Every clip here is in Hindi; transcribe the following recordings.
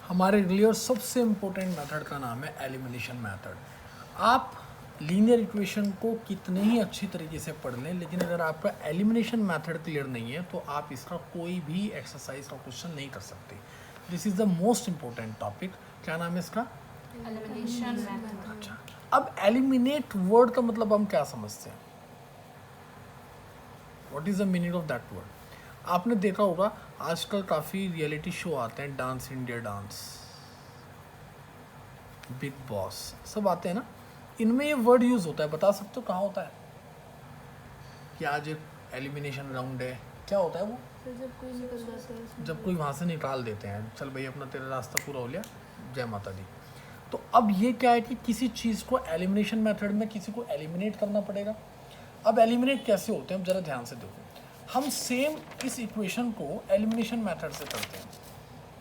हमारे लिए सबसे इम्पोर्टेंट मेथड का नाम है एलिमिनेशन मेथड। आप लीनियर इक्वेशन को कितने ही अच्छी तरीके से पढ़ लें, लेकिन अगर आपका एलिमिनेशन मेथड क्लियर नहीं है तो आप इसका कोई भी एक्सरसाइज का क्वेश्चन नहीं कर सकते। This is the most important topic. क्या नाम है इसका? Elimination method. अच्छा, अब एलिमिनेट वर्ड का मतलब हम क्या समझते हैं? What is the meaning of that word? आपने देखा होगा आजकल काफ़ी रियलिटी शो आते हैं, dance India dance, big boss, सब आते हैं ना, इनमें ये वर्ड यूज़ होता है। बता सकते हो कहाँ होता है कि आज एलिमिनेशन राउंड है? क्या होता है वो? जब कोई निकल जाता है, जब कोई वहाँ से निकाल देते हैं, चल भाई अपना तेरा रास्ता पूरा हो लिया, जय माता दी। तो अब ये क्या है कि किसी चीज़ को एलिमिनेशन मेथड में किसी को एलिमिनेट करना पड़ेगा। अब एलिमिनेट कैसे होते हैं, अब ज़रा ध्यान से देखो। हम सेम इस इक्वेशन को एलिमिनेशन मेथड से करते हैं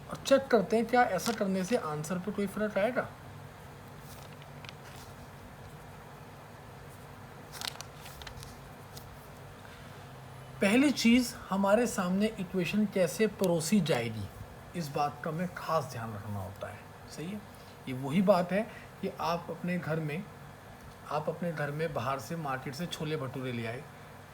और चेक करते हैं क्या ऐसा करने से आंसर पे कोई फर्क आएगा। पहली चीज़, हमारे सामने इक्वेशन कैसे परोसी जाएगी, इस बात का हमें खास ध्यान रखना होता है। सही है? ये वही बात है कि आप अपने घर में बाहर से मार्केट से छोले भटूरे ले आए।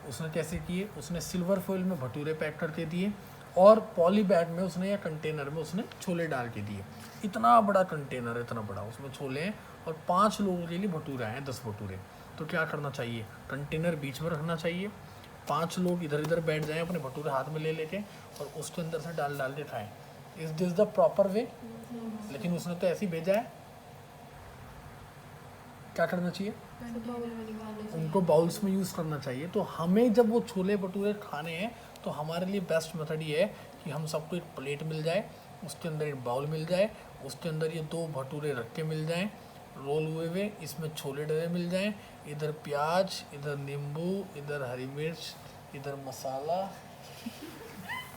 उसने कैसे किए? उसने सिल्वर फॉइल में भटूरे पैक करके दिए और पॉली बैग में उसने या कंटेनर में उसने छोले डाल के दिए। इतना बड़ा कंटेनर, इतना बड़ा, उसमें छोले हैं और 5 लोगों के लिए भटूरे हैं, 10 भटूरे। तो क्या करना चाहिए? कंटेनर बीच में रखना चाहिए, 5 लोग इधर इधर बैठ जाएं अपने भटूरे हाथ में ले लेके और उसके अंदर से डाल डाल के खाएं। Is this the proper way? लेकिन उसने तो ऐसे ही भेजा है। क्या करना चाहिए? उनको बाउल्स में यूज़ करना चाहिए। तो हमें जब वो छोले भटूरे खाने हैं तो हमारे लिए बेस्ट मेथड ये है कि हम सबको एक प्लेट मिल जाए, उसके अंदर एक बाउल मिल जाए, उसके अंदर ये 2 भटूरे रख के मिल जाएं रोल हुए, इसमें छोले डरे मिल जाएं, इधर प्याज, इधर नींबू, इधर हरी मिर्च, इधर मसाला।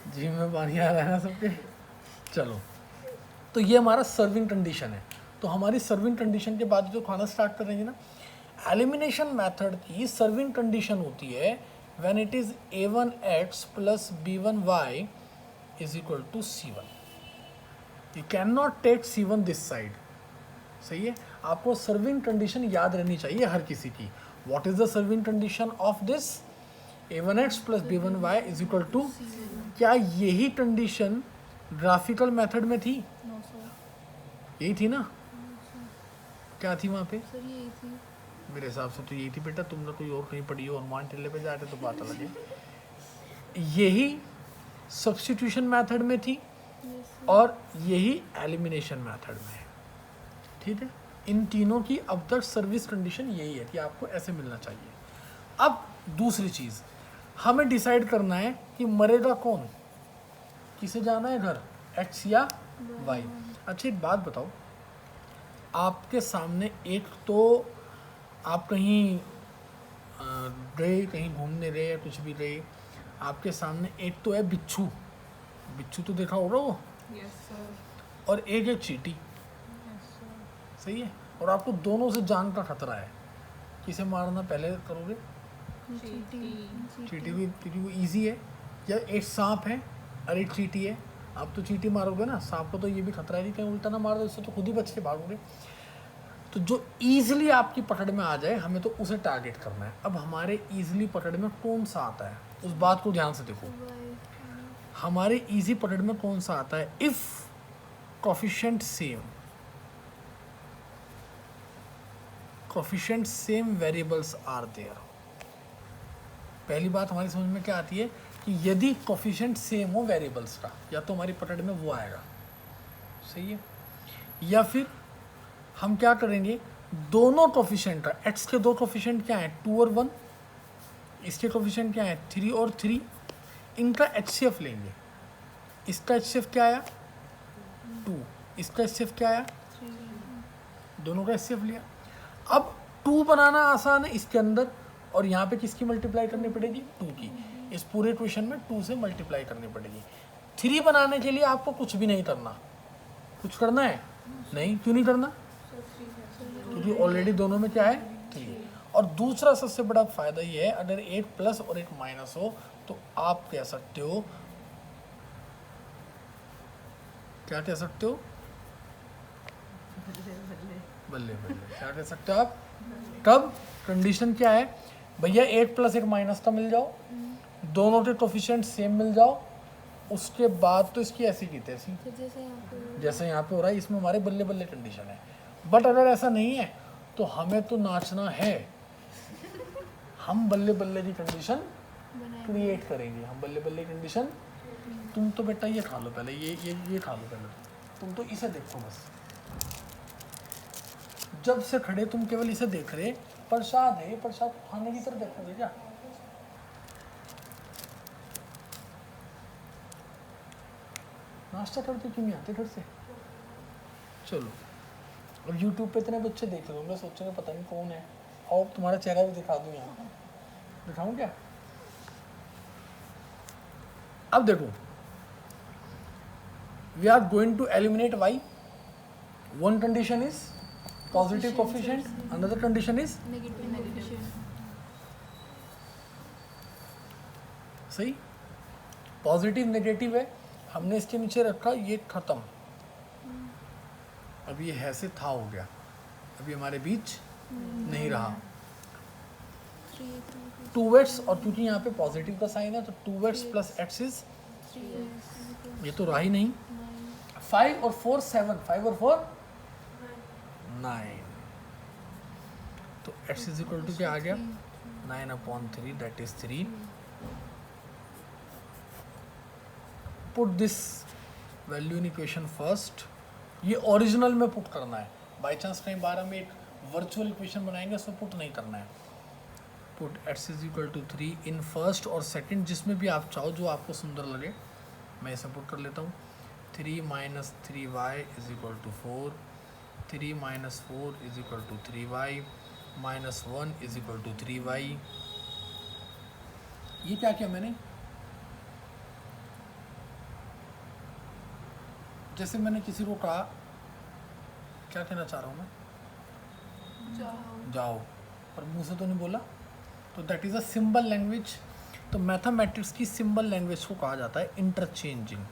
जी में पानी आ रहा है ना सबके? चलो, तो ये हमारा सर्विंग कंडीशन है। तो हमारी सर्विंग कंडीशन के बाद जो खाना स्टार्ट करेंगे ना, एलिमिनेशन मेथड की सर्विंग कंडीशन होती है when it is a1x plus b1y is equal to c1। You can not take c1 this side. सही है? आपको सर्विंग कंडीशन याद रहनी चाहिए हर किसी की। What is the serving condition of this? a1x plus b1y is equal to. क्या यही कंडीशन ग्राफिकल मेथड में थी? यही थी ना? क्या थी वहाँ पे? सर यही थी। मेरे हिसाब से तो यही थी बेटा, तुमने कोई और कहीं पढ़ी हो, हनुमान टिल्ले पे जाते तो बात अलग है। यही सब्स्टिट्यूशन मेथड में थी और यही एलिमिनेशन मेथड में है। ठीक है? इन तीनों की अब तक सर्विस कंडीशन यही है कि आपको ऐसे मिलना चाहिए। अब दूसरी चीज़, हमें डिसाइड करना है कि मरेगा कौन, किसे जाना है घर, एक्स या वाई। अच्छा एक बात बताओ, आपके सामने एक तो आप कहीं गए, कहीं घूमने गए या कुछ भी गए, आपके सामने एक तो है बिच्छू, बिच्छू तो देखा होगा वो, यस सर। और एक है चींटी। Yes sir. सही है? और आपको दोनों से जान का खतरा है। किसे मारना पहले करोगे? चींटी भी, क्योंकि वो ईजी है। या एक सांप है और एक चींटी है, आप तो चींटी मारोगे ना, सांप को तो ये भी खतरा है कि कहीं उल्टा ना मार दो, इससे तो खुद ही बच के भागोगे। तो जो ईजिली आपकी पकड़ में आ जाए हमें तो उसे टारगेट करना है। अब हमारे ईजिली पकड़ में कौन सा आता है, उस बात को ध्यान से देखो। हमारे इजी पकड़ में कौन सा आता है? If coefficient same variables are there. पहली बात हमारी समझ में क्या आती है कि यदि कोफिशिएंट सेम हो वेरिएबल्स का, या तो हमारी पकड़ में वो आएगा। सही है? या फिर हम क्या करेंगे, दोनों कोफिशिएंट का, एक्स के 2 कोफिशिएंट क्या है, 2 और 1, इसके कोफिशिएंट क्या है, 3 और 3, इनका एचसीएफ लेंगे। इसका एचसीएफ क्या आया, 2, इसका एचसीएफ क्या आया, दोनों का एचसीएफ लिया। अब 2 बनाना आसान है इसके अंदर, और यहाँ पे किसकी मल्टीप्लाई करनी पड़ेगी, 2 की। इस पूरे इक्वेशन में 2 से मल्टीप्लाई करनी पड़ेगी। 3 बनाने के लिए आपको कुछ भी नहीं करना। कुछ करना है? नहीं। क्यों नहीं करना? क्योंकि ऑलरेडी दोनों में क्या है, 3। और दूसरा सबसे बड़ा फायदा ये है, अगर एक प्लस और एक माइनस हो तो आप कह सकते हो, क्या कह सकते हो, बल्ले बल्ले, क्या कह सकते हो आप। तब कंडीशन क्या है भैया, 8 + 1 माइनस का मिल जाओ, दोनों के कोफिशिएंट सेम मिल जाओ, उसके बाद तो इसकी ऐसी की तैसी, तो जैसे यहाँ पे हो रहा है, इसमें हमारे बल्ले बल्ले कंडीशन है। बट अगर ऐसा नहीं है तो हमें तो नाचना है, हम बल्ले बल्ले की कंडीशन क्रिएट करेंगे, हम बल्ले बल्ले कंडीशन। तुम तो बेटा ये खा लो पहले, ये खा लो पहले, तुम तो इसे देखो बस, जब से खड़े तुम केवल इसे देख रहे, प्रसाद है, प्रसाद खाने की तरफ देखोगे क्या। नाश्ता करते क्यों नहीं आते घर से। चलो, अब यूट्यूब पे इतने बच्चे देख रहे होंगे, सोचेंगे पता नहीं कौन है, और तुम्हारा चेहरा भी दिखा दूं यहाँ, दिखाऊं क्या। अब देखो, we are going to eliminate y, one condition is positive coefficient, another condition is negative सही, पॉजिटिव नेगेटिव है, हमने इसके नीचे रखा, ये खत्म, अब ये है से था हो गया, अभी हमारे बीच नहीं रहा। 2x, और क्योंकि यहाँ पे पॉजिटिव का साइन है तो 2x + x इज, ये तो रहा ही नहीं। 5 और 4 7, 5 और 4 9, तो x = क्या आ गया, 9/3, that is 3। Put this value in equation first, ये ओरिजिनल में पुट करना है, बाई चांस कहीं बार हम एक वर्चुअल इक्वेशन बनाएंगे उसमें पुट नहीं करना है। पुट x = 3 इन फर्स्ट और सेकंड, जिसमें भी आप चाहो, जो आपको सुंदर लगे, मैं इसे पुट कर लेता हूँ। 3 - 3y = 4, 3 - 4 = 3y, -1 = 3y। ये क्या किया मैंने, जैसे मैंने किसी को कहा, क्या कहना चाह रहा हूँ मैं, जाओ, पर मुंह से तो नहीं बोला, तो that is a symbol language. तो मैथमेटिक्स की सिंबल लैंग्वेज को कहा जाता है इंटरचेंजिंग।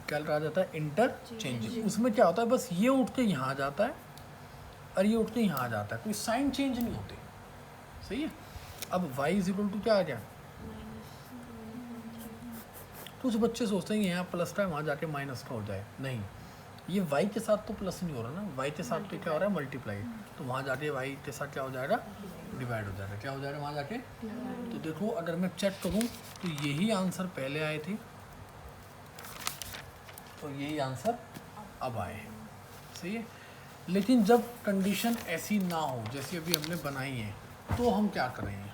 क्या कहा जाता है, इंटरचेंजिंग। उसमें क्या होता है, बस ये उठ के यहाँ आ जाता है और ये उठ के यहाँ आ जाता है, कोई साइन चेंज नहीं होते, सही है। अब y = क्या आ गया, कुछ बच्चे सोचते हैं कि यहाँ प्लस का है, वहाँ जाके माइनस का हो जाए, नहीं, ये y के साथ तो प्लस नहीं हो रहा ना, y के साथ तो क्या हो रहा है, मल्टीप्लाई, तो वहाँ जाके y के साथ क्या हो जाएगा, डिवाइड हो जाएगा, क्या हो जाएगा वहाँ जाके। तो देखो, अगर मैं चेक करूँ तो यही आंसर पहले आए थे, तो यही आंसर अब आए हैं, सही है। लेकिन जब कंडीशन ऐसी ना हो जैसी अभी हमने बनाई है, तो हम क्या करेंगे,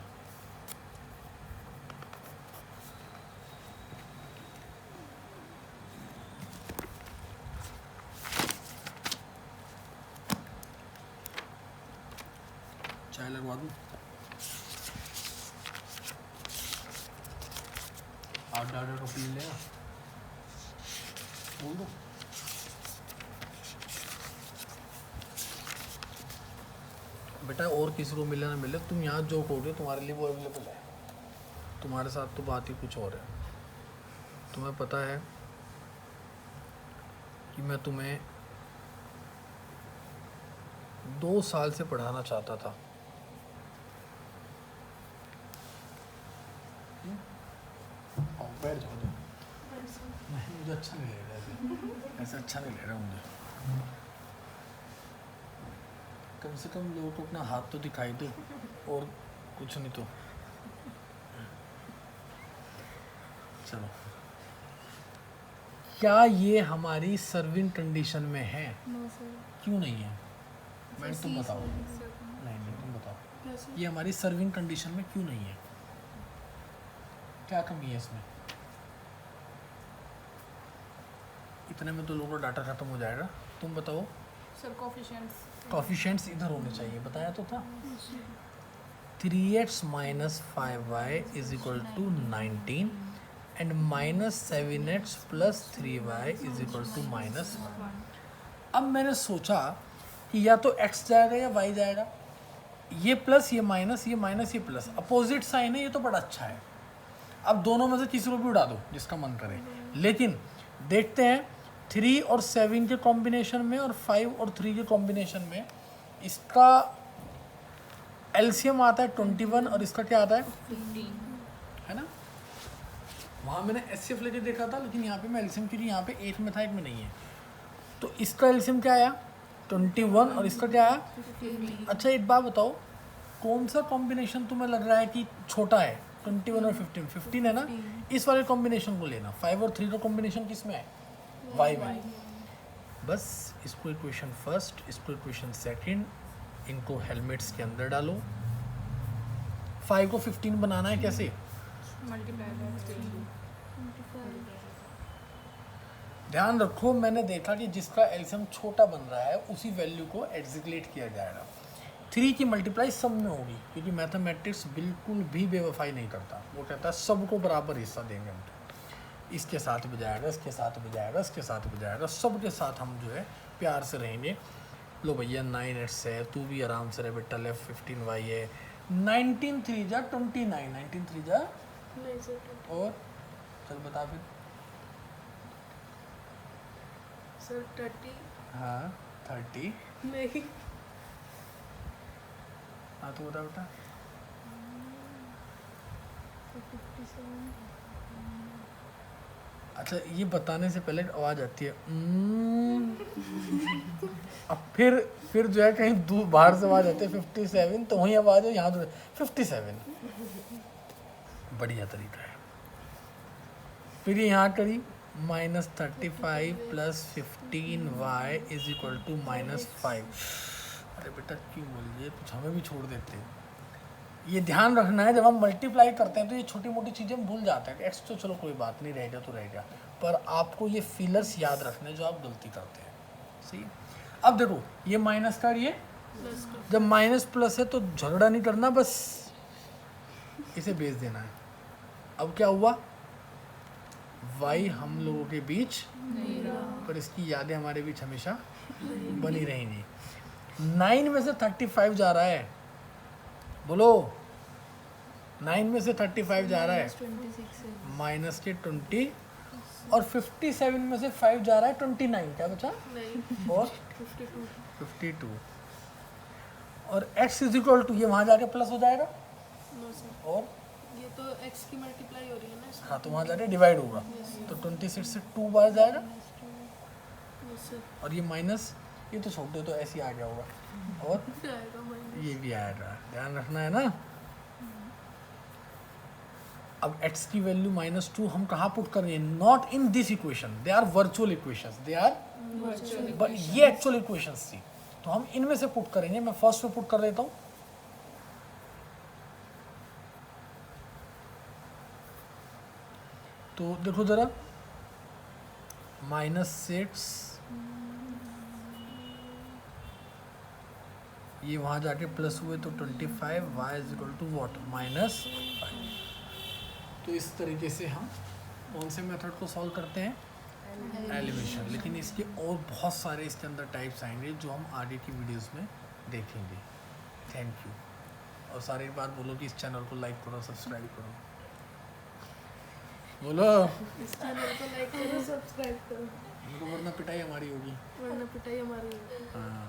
चाय लगवा दूँ, 8 रुपये लेगा, बोल दो। बेटा और किसी को मिले ना मिले, तुम यहाँ जो कहोगे तुम्हारे लिए वो अवेलेबल है, तुम्हारे साथ तो बात ही कुछ और है। तुम्हें पता है कि मैं तुम्हें 2 साल से पढ़ाना चाहता था, बैठ जाओ, नहीं मुझे अच्छा नहीं लग रहा, ऐसे अच्छा नहीं लग रहा मुझे, कम से कम लोगों को अपना हाथ तो दिखाई दो, और कुछ नहीं तो। चलो, क्या ये हमारी सर्विंग कंडीशन में है, क्यों नहीं है, मैं तुम बताओ, नहीं तुम बताओ, ये हमारी सर्विंग कंडीशन में क्यों नहीं है, क्या कमी है इसमें। इतने में तो लोगों का डाटा खत्म हो जाएगा, तुम बताओ। सर कोफिशिएंट्स इधर होने चाहिए, बताया तो था। 3x - 5y = 19 and -7x + 3y = -1। अब मैंने सोचा कि या तो x जाएगा या y जाएगा, ये प्लस ये माइनस, ये माइनस ये प्लस, अपोजिट साइन है, ये तो बड़ा अच्छा है। अब दोनों में से किसी को भी उड़ा दो जिसका मन करे, लेकिन देखते हैं 3 और 7 के कॉम्बिनेशन में और 5 और 3 के कॉम्बिनेशन में इसका एलसीएम आता है 21 और इसका क्या आता है 15 है ना। वहाँ मैंने एचसीएफ लेके देखा था, लेकिन यहाँ पे मैं एलसीएम क्योंकि यहाँ पे 8 में था, 1 में नहीं है। तो इसका एलसीएम क्या आया 21 और इसका क्या आया 15 अच्छा एक बात बताओ, कौन सा कॉम्बिनेशन तुम्हें लग रहा है कि छोटा है 21 और 15 है ना। इस वाले कॉम्बिनेशन को लेना, 5 और 3 का कॉम्बिनेशन किस में है y में। बस इसको इक्वेशन फर्स्ट, इसको इक्वेशन सेकंड, इनको हेलमेट्स के अंदर डालो। 5 को 15 बनाना है कैसे, मल्टीप्लाई बाय 3 ध्यान रखो मैंने देखा कि जिसका एलसीएम छोटा बन रहा है उसी वैल्यू को एग्जीक्यूट किया जाएगा। 3 की मल्टीप्लाई सब में होगी, क्योंकि मैथमेटिक्स बिल्कुल भी बेवफाई नहीं करता, वो कहता है सबको बराबर हिस्सा देंगे हम। तो इसके साथ भी जाएगा, इसके साथ भी जाएगा, इसके साथ भी जाएगा, सबके साथ हम जो है प्यार से रहेंगे। लो भैया 9x है, तू भी आराम से रहे बेटा, लेफ्ट 15y है, 19 3 जा 29, 19 3 जा नहीं सर और चल बता फिर। सर 30 हाँ 30, नहीं हाँ तो बता बेटा 57 अच्छा ये बताने से पहले आवाज़ आती है अब फिर जो है कहीं दूर बाहर से आवाज़ आती है 57, तो वहीं आवाज़ है यहाँ तो 57, बढ़िया तरीका है। फिर ये यहाँ करी -35 + 15y इज इक्वल टू -5। अरे बेटा क्यों बोलिए, कुछ हमें भी छोड़ देते हैं। ये ध्यान रखना है जब हम मल्टीप्लाई करते हैं तो ये छोटी मोटी चीज़ें हम भूल जाते हैं। एक्स तो चलो कोई बात नहीं, रहेगा तो रहेगा, पर आपको ये फीलर्स याद रखने जो आप गलती करते हैं। सही। अब देखो ये माइनस का, ये प्लस जब माइनस प्लस है तो झगड़ा नहीं करना, बस इसे भेज देना है। अब क्या हुआ, y हम लोगों के बीच नहीं रहा पर इसकी यादें हमारे बीच हमेशा बनी रहेंगी। 9 में से 35 जा रहा है, बोलो 9 में से 35 जा रहा है, 26 है माइनस के 20, और 57 में से 5 जा रहा है 29, क्या बचा नहीं और 52 52, और x इज इक्वल टू ये वहाँ जाके प्लस हो जाएगा, नो सर और ये तो x की मल्टीप्लाई हो रही है ना इसमें हाँ तो वहाँ जाके डिवाइड होगा, तो 26 से 2 बार जाएगा, यस सर और ये माइनस, ये तो छोड़ दो तो ऐसे ही आ गया होगा, और आएगा माइनस ये भी आएगा, ध्यान रखना है ना। अब x की वैल्यू -2 हम कहाँ पुट कर रहे हैं, not in this equation, they are virtual equations, they are but ये एक्चुअल इक्वेशंस थी, तो हम इनमें से पुट करेंगे। मैं फर्स्ट में पुट कर देता हूँ, तो देखो जरा -6, ये वहाँ जाके प्लस हुए तो 25, y is equal to what -5। तो इस तरीके से हम कौन से मेथड को सॉल्व करते हैं, एलिमिनेशन। लेकिन इसके और बहुत सारे इसके अंदर टाइप्स आएंगे जो हम आगे की वीडियोस में देखेंगे। Thank you. और सारे एक बार बोलो कि इस चैनल को लाइक करो, सब्सक्राइब करो, बोलो, इस चैनल को लाइक करो सब्सक्राइब करो उनको वरना पिटाई हमारी होगी। वरना पिटाई हमारी होगी। हाँ